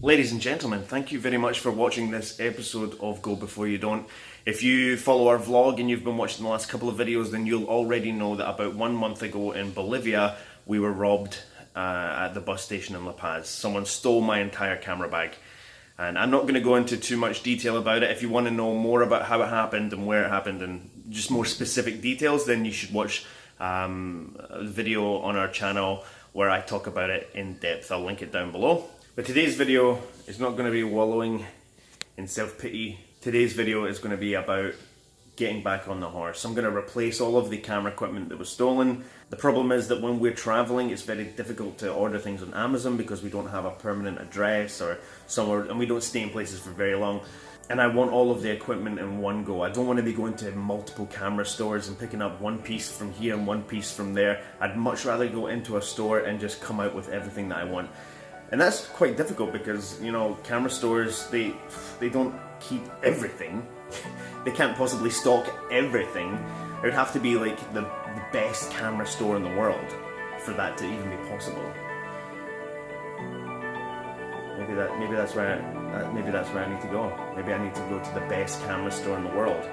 Ladies and gentlemen, thank you very much for watching this episode of Go Before You Don't. If you follow our vlog and you've been watching the last couple of videos, then you'll already know that about 1 month ago in Bolivia, we were robbed at the bus station in La Paz. Someone stole my entire camera bag. And I'm not going to go into too much detail about it. If you want to know more about how it happened and where it happened and just more specific details, then you should watch a video on our channel where I talk about it in depth. I'll link it down below. But today's video is not going to be wallowing in self-pity. Today's video is going to be about getting back on the horse. I'm going to replace all of the camera equipment that was stolen. The problem is that when we're traveling, it's very difficult to order things on Amazon because we don't have a permanent address or somewhere, and we don't stay in places for very long. And I want all of the equipment in one go. I don't want to be going to multiple camera stores and picking up one piece from here and one piece from there. I'd much rather go into a store and just come out with everything that I want. And that's quite difficult because, you know, camera stores, they don't keep everything. They can't possibly stock everything. It would have to be like the best camera store in the world for that to even be possible. Maybe that's where I need to go. Maybe I need to go to the best camera store in the world.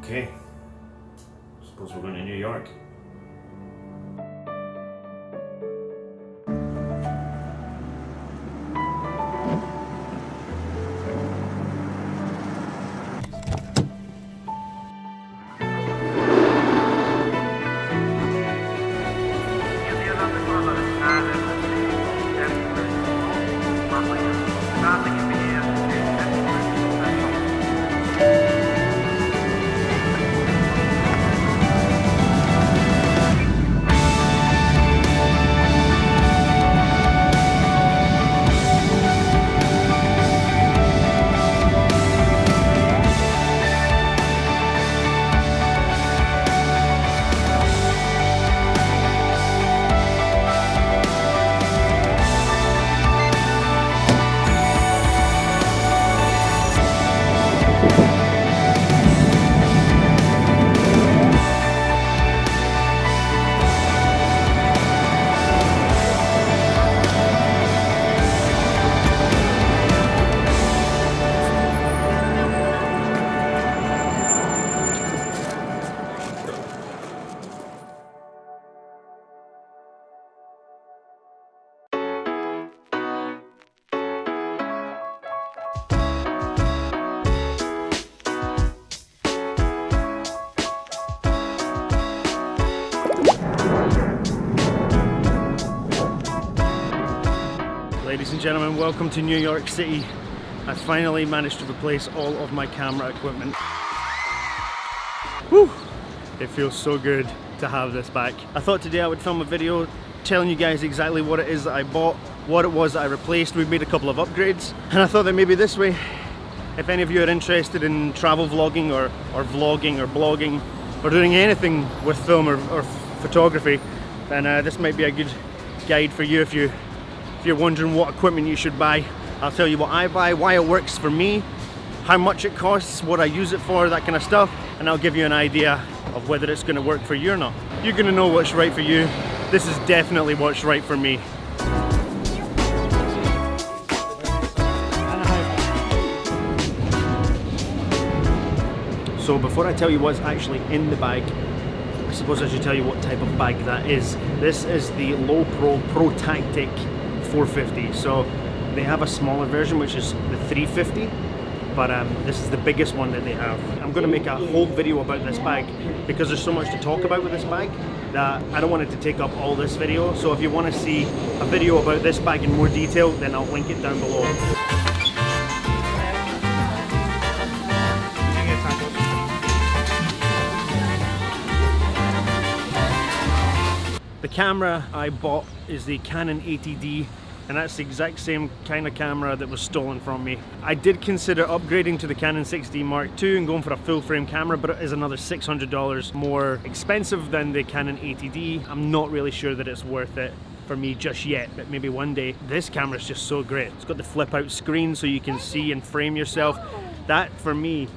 Okay, suppose we're going to New York. Ladies and gentlemen, welcome to New York City. I finally managed to replace all of my camera equipment. Whew! It feels so good to have this back. I thought today I would film a video telling you guys exactly what it is that I bought, what it was that I replaced. We've made a couple of upgrades, and I thought that maybe this way, if any of you are interested in travel vlogging or vlogging or blogging or doing anything with film or photography, then this might be a good guide for you. If you're wondering what equipment you should buy, I'll tell you what I buy, why it works for me, how much it costs, what I use it for, that kind of stuff, and I'll give you an idea of whether it's going to work for you or not. You're going to know what's right for you. This is definitely what's right for me. So before I tell you what's actually in the bag, I suppose I should tell you what type of bag that is. This is the Low Pro Tactic 450. So they have a smaller version, which is the 350, but this is the biggest one that they have. I'm going to make a whole video about this bag because there's so much to talk about with this bag that I don't want it to take up all this video. So if you want to see a video about this bag in more detail, then I'll link it down below. camera I bought is the Canon 80D, and that's the exact same kind of camera that was stolen from me. I did consider upgrading to the Canon 6D Mark II and going for a full frame camera, but it is another $600 more expensive than the Canon 80D. I'm not really sure that it's worth it for me just yet, but maybe one day. This camera is just so great. It's got the flip out screen so you can see and frame yourself. That for me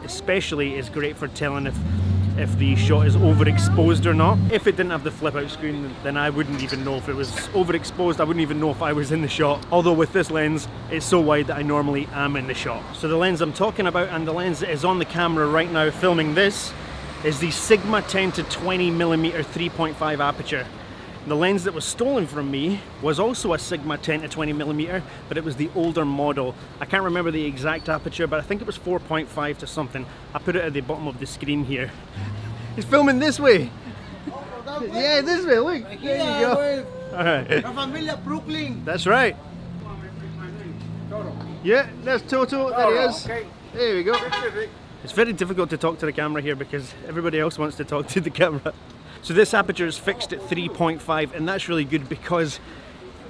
especially is great for telling if the shot is overexposed or not. If it didn't have the flip out screen, then I wouldn't even know if it was overexposed. I wouldn't even know if I was in the shot. Although with this lens, it's so wide that I normally am in the shot. So the lens I'm talking about and the lens that is on the camera right now filming this is the Sigma 10 to 20mm 3.5 aperture. The lens that was stolen from me was also a Sigma 10 to 20mm, but it was the older model. I can't remember the exact aperture, but I think it was 4.5 to something. I put it at the bottom of the screen here. It's filming this way. Yeah, this way, look. There you go. Alright. Brooklyn. That's right. Yeah, that's Toto. There he is. There we go. It's very difficult to talk to the camera here because everybody else wants to talk to the camera. So this aperture is fixed at 3.5, and that's really good because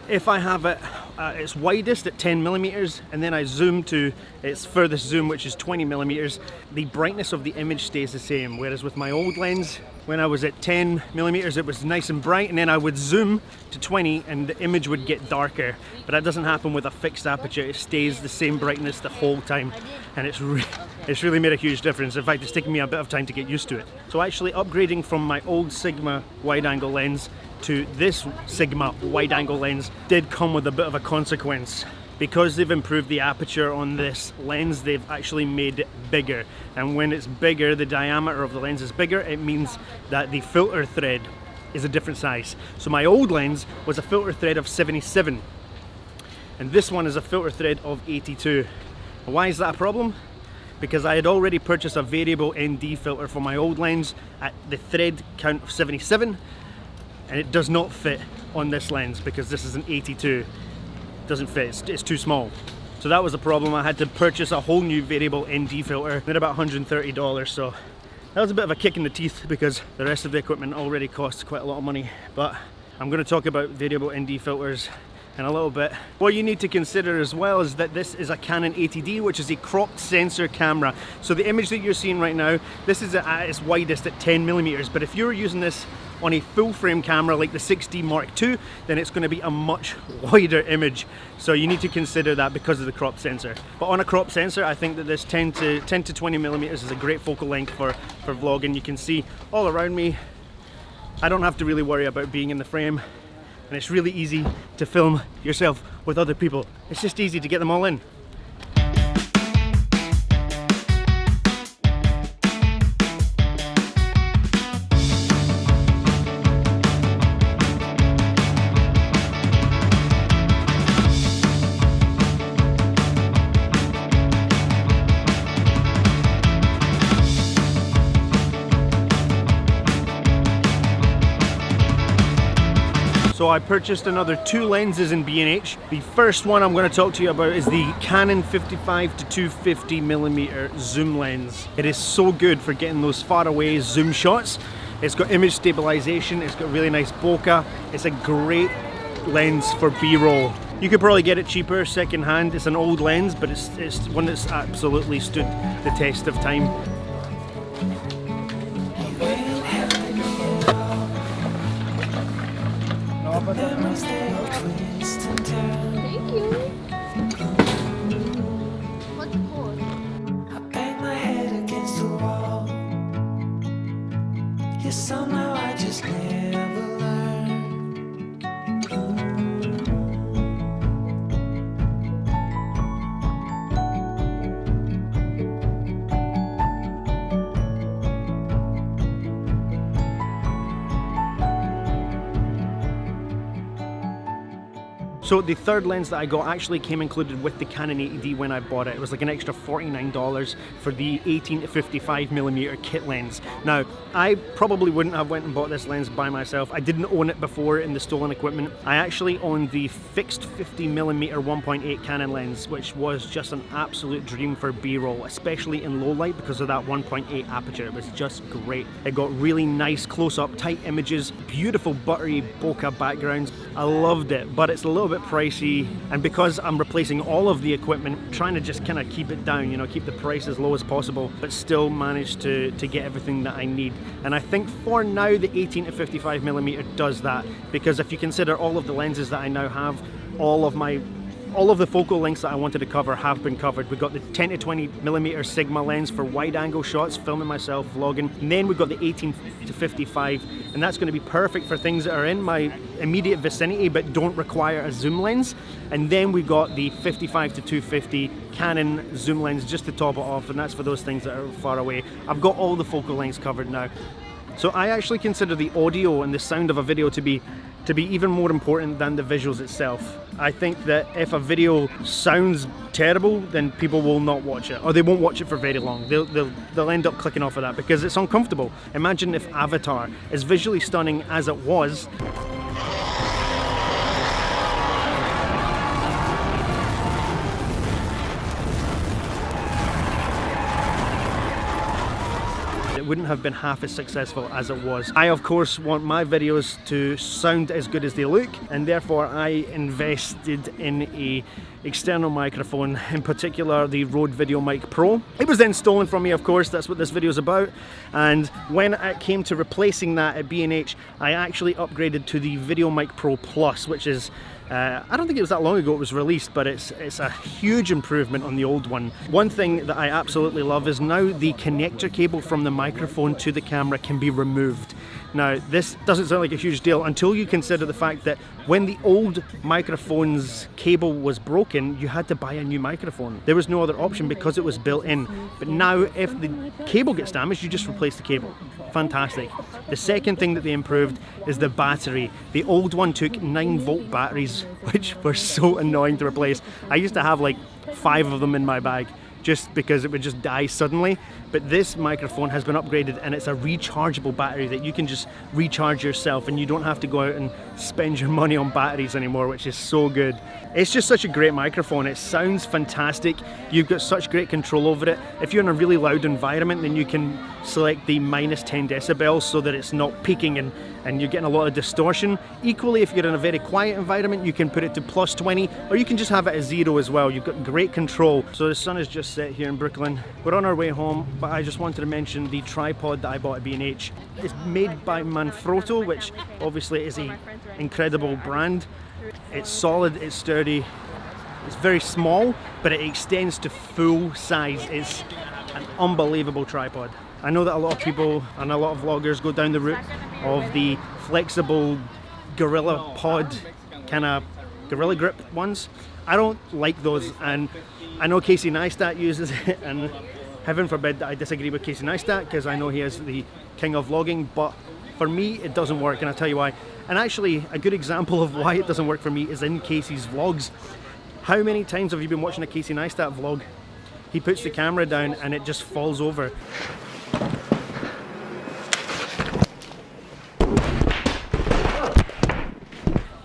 if I have it its widest at 10mm and then I zoom to its furthest zoom, which is 20mm, the brightness of the image stays the same. Whereas with my old lens, when I was at 10mm, it was nice and bright, and then I would zoom to 20 and the image would get darker. But that doesn't happen with a fixed aperture. It stays the same brightness the whole time, and it's really made a huge difference. In fact, it's taken me a bit of time to get used to it. So actually upgrading from my old Sigma wide-angle lens to this Sigma wide-angle lens did come with a bit of a consequence. Because they've improved the aperture on this lens, they've actually made it bigger. And when it's bigger, the diameter of the lens is bigger, it means that the filter thread is a different size. So my old lens was a filter thread of 77, and this one is a filter thread of 82. Why is that a problem? Because I had already purchased a variable ND filter for my old lens at the thread count of 77, and it does not fit on this lens because this is an 82. It doesn't fit, it's too small. So that was a problem. I had to purchase a whole new variable ND filter at about $130, so that was a bit of a kick in the teeth because the rest of the equipment already costs quite a lot of money. But I'm going to talk about variable ND filters in a little bit. What you need to consider as well is that this is a Canon 80D, which is a cropped sensor camera. So the image that you're seeing right now, this is at its widest at 10mm, but if you're using this on a full frame camera like the 6D Mark II, then it's going to be a much wider image. So you need to consider that because of the crop sensor. But on a crop sensor, I think that this 10 to 20mm is a great focal length for vlogging. You can see all around me. I don't have to really worry about being in the frame, and it's really easy to film yourself with other people. It's just easy to get them all in. So I purchased another 2 lenses in B&H. The first one I'm going to talk to you about is the Canon 55 to 250mm zoom lens. It is so good for getting those far away zoom shots. It's got image stabilization, it's got really nice bokeh. It's a great lens for B-roll. You could probably get it cheaper second hand. It's an old lens, but it's one that's absolutely stood the test of time. Thank you. What's the code? I bang my head against the wall. Yeah, somehow I just never learn. So the third lens that I got actually came included with the Canon 80D when I bought it. It was like an extra $49 for the 18 to 55mm kit lens. Now, I probably wouldn't have went and bought this lens by myself. I didn't own it before in the stolen equipment. I actually owned the fixed 50mm 1.8 Canon lens, which was just an absolute dream for B-roll, especially in low light because of that 1.8 aperture. It was just great. It got really nice close-up, tight images, beautiful buttery bokeh backgrounds. I loved it, but it's a little bit pricey, and because I'm replacing all of the equipment, trying to just kind of keep it down, you know, keep the price as low as possible, but still manage to get everything that I need. And I think for now the 18 to 55mm does that, because if you consider all of the lenses that I now have, all of the focal lengths that I wanted to cover have been covered. We've got the 10 to 20mm Sigma lens for wide angle shots, filming myself, vlogging. And then we've got the 18 to 55, and that's going to be perfect for things that are in my immediate vicinity but don't require a zoom lens. And then we've got the 55 to 250 Canon zoom lens just to top it off, and that's for those things that are far away. I've got all the focal lengths covered now. So I actually consider the audio and the sound of a video to be even more important than the visuals itself. I think that if a video sounds terrible, then people will not watch it, or they won't watch it for very long. They'll end up clicking off of that because it's uncomfortable. Imagine if Avatar, as visually stunning as it was, wouldn't have been half as successful as it was. I of course want my videos to sound as good as they look, and therefore I invested in a external microphone, in particular the Rode VideoMic Pro. It was then stolen from me, of course, that's what this video is about, and when it came to replacing that at B&H, I actually upgraded to the VideoMic Pro Plus, which is I don't think it was that long ago it was released, but it's a huge improvement on the old one. One thing that I absolutely love is now the connector cable from the microphone to the camera can be removed. Now, this doesn't sound like a huge deal until you consider the fact that when the old microphone's cable was broken, you had to buy a new microphone. There was no other option because it was built in. But now, if the cable gets damaged, you just replace the cable. Fantastic. The second thing that they improved is the battery. The old one took 9-volt batteries, which were so annoying to replace. I used to have like 5 of them in my bag, just because it would just die suddenly. But this microphone has been upgraded, and it's a rechargeable battery that you can just recharge yourself, and you don't have to go out and spend your money on batteries anymore, which is so good. It's just such a great microphone. It sounds fantastic. You've got such great control over it. If you're in a really loud environment, then you can select the -10 decibels so that it's not peaking and you're getting a lot of distortion. Equally, if you're in a very quiet environment, you can put it to +20, or you can just have it at 0 as well. You've got great control. So the sun is just set here in Brooklyn. We're on our way home, but I just wanted to mention the tripod that I bought at B&H. It's made by Manfrotto, which obviously is an incredible brand. It's solid, it's sturdy, it's very small, but it extends to full size. It's an unbelievable tripod. I know that a lot of people and a lot of vloggers go down the route of the flexible Gorilla Pod kind of Gorilla Grip ones. I don't like those, and I know Casey Neistat uses it, and heaven forbid that I disagree with Casey Neistat, because I know he is the king of vlogging, but for me it doesn't work, and I'll tell you why. And actually, a good example of why it doesn't work for me is in Casey's vlogs. How many times have you been watching a Casey Neistat vlog? He puts the camera down and it just falls over.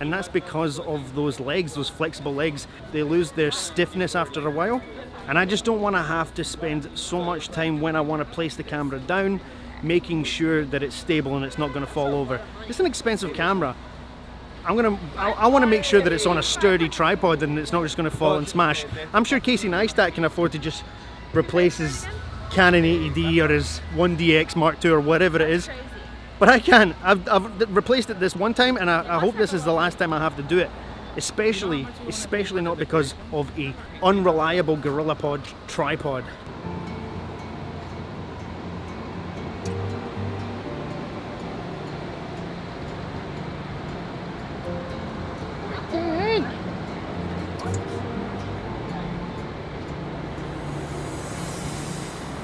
And that's because of those legs, those flexible legs. They lose their stiffness after a while. And I just don't want to have to spend so much time when I want to place the camera down, making sure that it's stable and it's not going to fall over. It's an expensive camera. I want to make sure that it's on a sturdy tripod and it's not just going to fall and smash. I'm sure Casey Neistat can afford to just replace his Canon 80D or his 1DX Mark II or whatever it is. But I can't. I've replaced it this one time, and I hope this is the last time I have to do it. Especially not because of a unreliable Gorilla Pod tripod.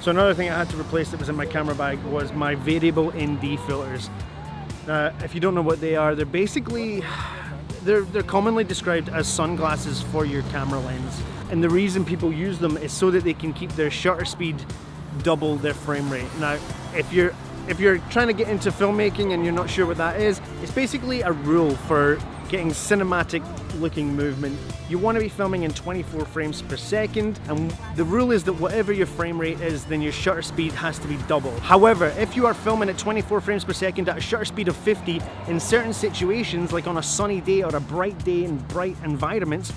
So another thing I had to replace that was in my camera bag was my variable ND filters. If you don't know what they are, they're basically they're commonly described as sunglasses for your camera lens. And the reason people use them is so that they can keep their shutter speed double their frame rate. Now, if you're trying to get into filmmaking and you're not sure what that is, it's basically a rule for getting cinematic looking movement. You want to be filming in 24 frames per second, and the rule is that whatever your frame rate is, then your shutter speed has to be double. However, if you are filming at 24 frames per second at a shutter speed of 50, in certain situations, like on a sunny day or a bright day in bright environments,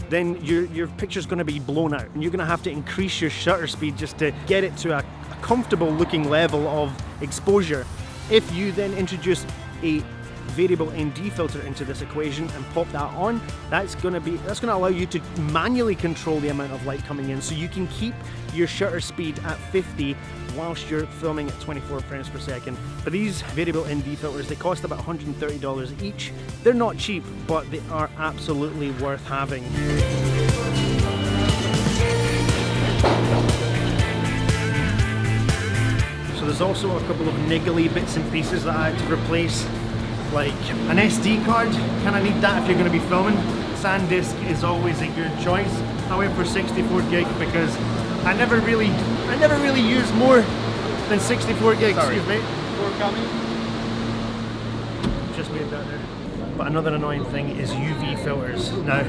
then your picture's going to be blown out, and you're going to have to increase your shutter speed just to get it to a comfortable looking level of exposure. If you then introduce a variable ND filter into this equation and pop that on, that's going to allow you to manually control the amount of light coming in, so you can keep your shutter speed at 50 whilst you're filming at 24 frames per second. But these variable ND filters, they cost about $130 each. They're not cheap, but they are absolutely worth having. So there's also a couple of niggly bits and pieces that I had to replace, like an SD card. Kind of need that if you're going to be filming. SanDisk is always a good choice. I went for 64 gig because I never really use more than 64 gigs. Sorry. Excuse me. Just made that there. But another annoying thing is UV filters. Now,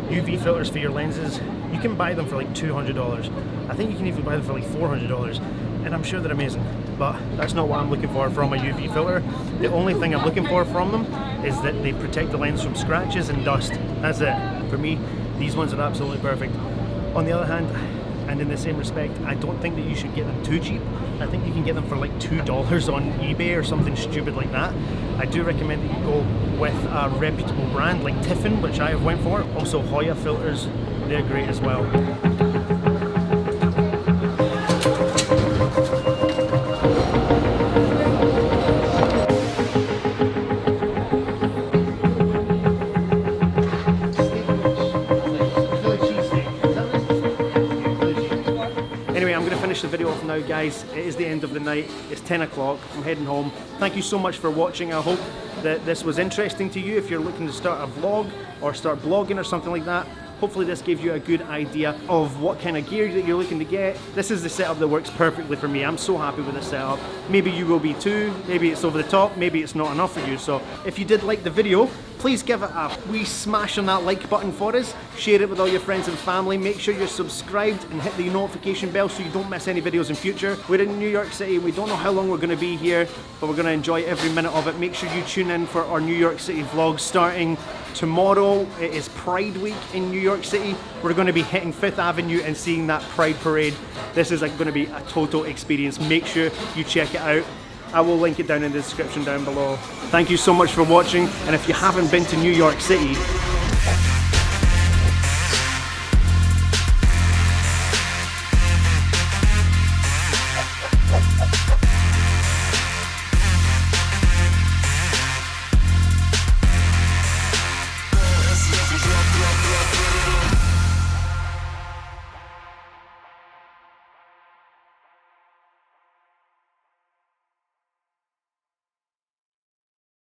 UV filters for your lenses, you can buy them for like $200. I think you can even buy them for like $400, and I'm sure they're amazing. But that's not what I'm looking for from a UV filter. The only thing I'm looking for from them is that they protect the lens from scratches and dust. That's it. For me, these ones are absolutely perfect. On the other hand, and in the same respect, I don't think that you should get them too cheap. I think you can get them for like $2 on eBay or something stupid like that. I do recommend that you go with a reputable brand like Tiffin, which I have went for. Also Hoya filters, they're great as well. Anyway, I'm going to finish the video off now, guys. It is the end of the night. It's 10 o'clock. I'm heading home. Thank you so much for watching. I hope that this was interesting to you if you're looking to start a vlog or start blogging or something like that. Hopefully this gave you a good idea of what kind of gear that you're looking to get. This is the setup that works perfectly for me. I'm so happy with this setup. Maybe you will be too. Maybe it's over the top. Maybe it's not enough for you. So if you did like the video, please give it a wee smash on that like button for us. Share it with all your friends and family. Make sure you're subscribed and hit the notification bell so you don't miss any videos in future. We're in New York City. We don't know how long we're going to be here, but we're going to enjoy every minute of it. Make sure you tune in for our New York City vlog starting tomorrow. It is Pride Week in New York City. We're going to be hitting 5th Avenue and seeing that Pride Parade. This is going to be a total experience. Make sure you check it out. I will link it down in the description down below. Thank you so much for watching, and if you haven't been to New York City,